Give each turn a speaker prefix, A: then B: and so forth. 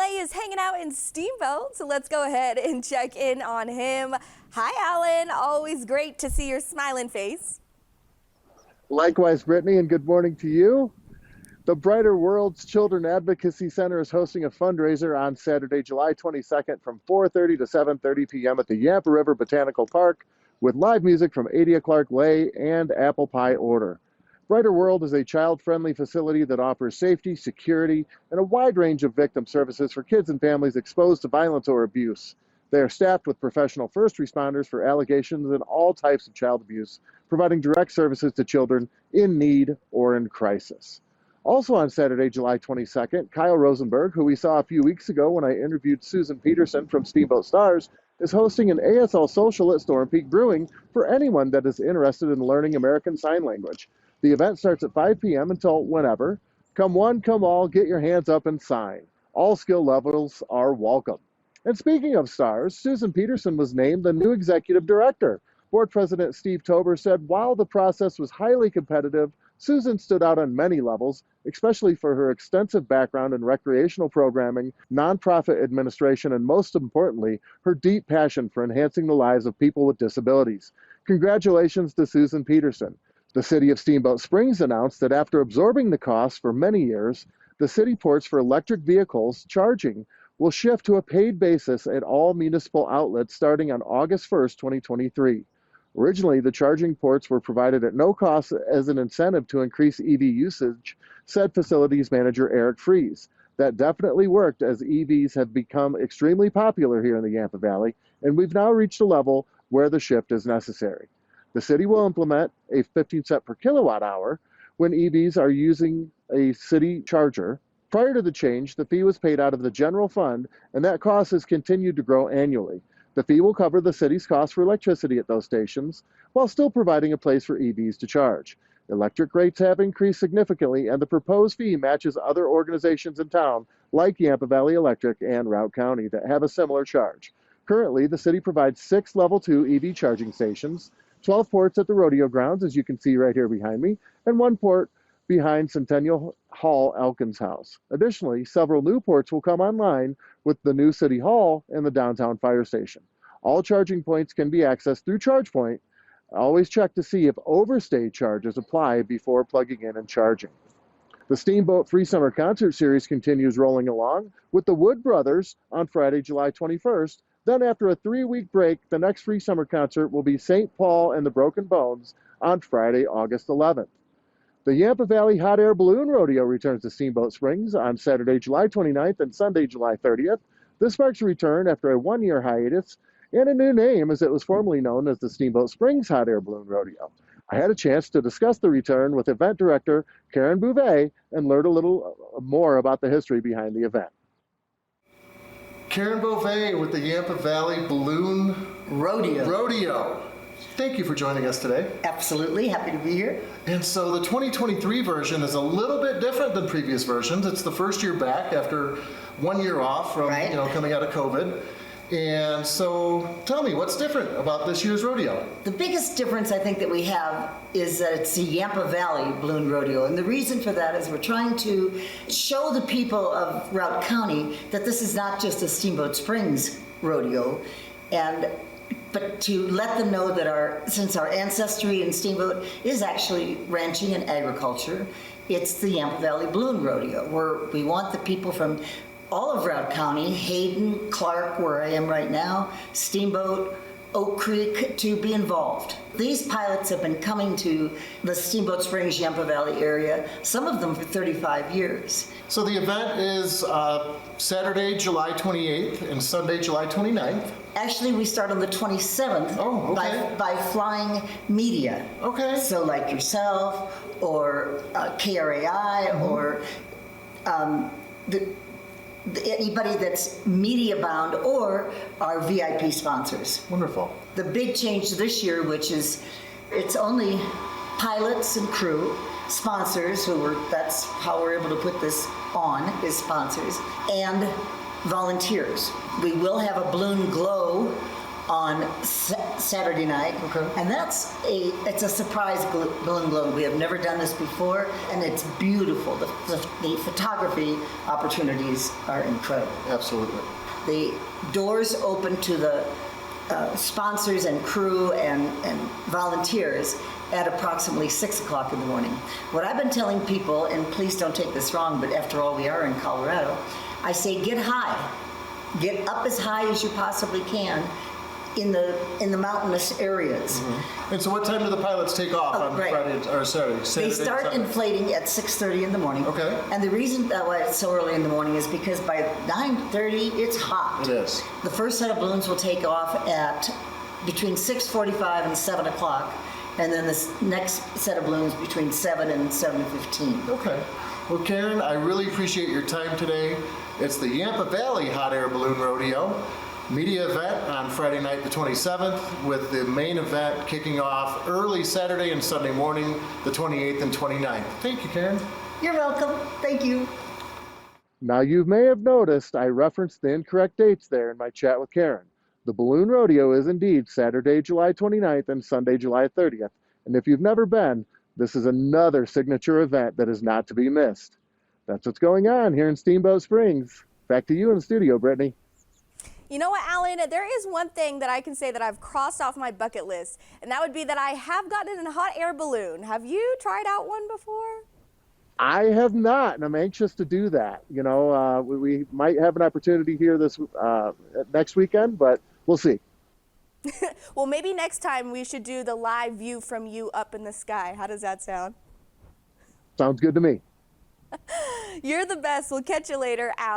A: LA is hanging out in Steamboat, so let's go ahead and check in on him. Hi, Alan. Always great to see your smiling face.
B: Likewise, Brittany, and good morning to you. The Brighter Worlds Children Advocacy Center is hosting a fundraiser on Saturday, July 22nd from 4:30 to 7:30 p.m. at the Yampa River Botanical Park with live music from Adia Clark Lay and Apple Pie Order. Brighter World is a child-friendly facility that offers safety, security, and a wide range of victim services for kids and families exposed to violence or abuse. They are staffed with professional first responders for allegations and all types of child abuse, providing direct services to children in need or in crisis. Also on Saturday, July 22nd, Kyle Rosenberg, who we saw a few weeks ago when I interviewed Susan Peterson from Steamboat Stars, is hosting an ASL social at Storm Peak Brewing for anyone that is interested in learning American Sign Language. The event starts at 5 p.m. until whenever. Come one, come all, get your hands up and sign. All skill levels are welcome. And speaking of stars, Susan Peterson was named the new executive director. Board President Steve Tober said while the process was highly competitive, Susan stood out on many levels, especially for her extensive background in recreational programming, nonprofit administration, and most importantly, her deep passion for enhancing the lives of people with disabilities. Congratulations to Susan Peterson. The city of Steamboat Springs announced that after absorbing the costs for many years, the city ports for electric vehicles charging will shift to a paid basis at all municipal outlets starting on August 1st, 2023. Originally, the charging ports were provided at no cost as an incentive to increase EV usage, said facilities manager Eric Fries. That definitely worked as EVs have become extremely popular here in the Yampa Valley, and we've now reached a level where the shift is necessary. The city will implement a 15 cent per kilowatt hour when EVs are using a city charger. Prior to the change, the fee was paid out of the general fund, and that cost has continued to grow annually. The fee will cover the city's cost for electricity at those stations, while still providing a place for EVs to charge. Electric rates have increased significantly, and the proposed fee matches other organizations in town, like Yampa Valley Electric and Routt County, that have a similar charge. Currently, the city provides 6 Level 2 EV charging stations, 12 ports at the rodeo grounds, as you can see right here behind me, and 1 port behind Centennial Hall Elkins House. Additionally, several new ports will come online with the new City Hall and the downtown fire station. All charging points can be accessed through ChargePoint. Always check to see if overstay charges apply before plugging in and charging. The Steamboat Free Summer Concert Series continues rolling along with the Wood Brothers on Friday, July 21st. Then after a 3-week break, the next free summer concert will be St. Paul and the Broken Bones on Friday, August 11th. The Yampa Valley Hot Air Balloon Rodeo returns to Steamboat Springs on Saturday, July 29th and Sunday, July 30th. This marks a return after a 1-year hiatus and a new name as it was formerly known as the Steamboat Springs Hot Air Balloon Rodeo. I had a chance to discuss the return with event director Karen Bouvet and learn a little more about the history behind the event. Karen Bouvet with the Yampa Valley Balloon Rodeo. Thank you for joining us today.
C: Absolutely, happy to be here.
B: And so the 2023 version is a little bit different than previous versions. It's the first year back after 1 year off from coming out of COVID. And so tell me, what's different about this year's rodeo?
C: The biggest difference I think that we have is that it's the Yampa Valley Balloon Rodeo. And the reason for that is we're trying to show the people of Routt County that this is not just a Steamboat Springs rodeo, but to let them know that since our ancestry in Steamboat is actually ranching and agriculture, it's the Yampa Valley Balloon Rodeo, where we want the people from all of Routt County, Hayden, Clark, where I am right now, Steamboat, Oak Creek, to be involved. These pilots have been coming to the Steamboat Springs, Yampa Valley area, some of them for 35 years.
B: So the event is Saturday, July 28th and Sunday, July 29th.
C: Actually, we start on the 27th by flying media.
B: Okay.
C: So like yourself or KRAI or anybody that's media bound or our VIP sponsors.
B: Wonderful.
C: The big change this year, which is it's only pilots and crew, sponsors that's how we're able to put this on, is sponsors, and volunteers. We will have a balloon glow on Saturday night.
B: Okay.
C: And it's a surprise balloon globe. We have never done this before, and it's beautiful. The photography opportunities are incredible.
B: Absolutely.
C: The doors open to the sponsors and crew and volunteers at approximately 6 o'clock in the morning. What I've been telling people, and please don't take this wrong, but after all, we are in Colorado, I say get high. Get up as high as you possibly can in the mountainous areas.
B: Mm-hmm. And so what time do the pilots take off on Friday or Saturday?
C: They start inflating at 6:30 in the morning.
B: Okay.
C: And the reason why it's so early in the morning is because by 9:30 it's hot.
B: It is.
C: The first set of balloons will take off at between 6:45 and 7 o'clock, and then the next set of balloons between 7 and 7:15.
B: Okay. Well, Karen, I really appreciate your time today. It's the Yampa Valley Hot Air Balloon Rodeo media event on Friday night the 27th, with the main event kicking off early Saturday and Sunday morning, the 28th and 29th. Thank you, Karen.
C: You're welcome. Thank you.
B: Now, you may have noticed I referenced the incorrect dates there in my chat with Karen. The Balloon Rodeo is indeed Saturday, July 29th and Sunday, July 30th. And if you've never been, this is another signature event that is not to be missed. That's what's going on here in Steamboat Springs. Back to you in the studio, Brittany.
A: You know what, Alan? There is one thing that I can say that I've crossed off my bucket list, and that would be that I have gotten in a hot air balloon. Have you tried out one before?
B: I have not, and I'm anxious to do that. You know, we might have an opportunity here this next weekend, but we'll see.
A: Well, maybe next time we should do the live view from you up in the sky. How does that sound?
B: Sounds good to me.
A: You're the best. We'll catch you later, Alan.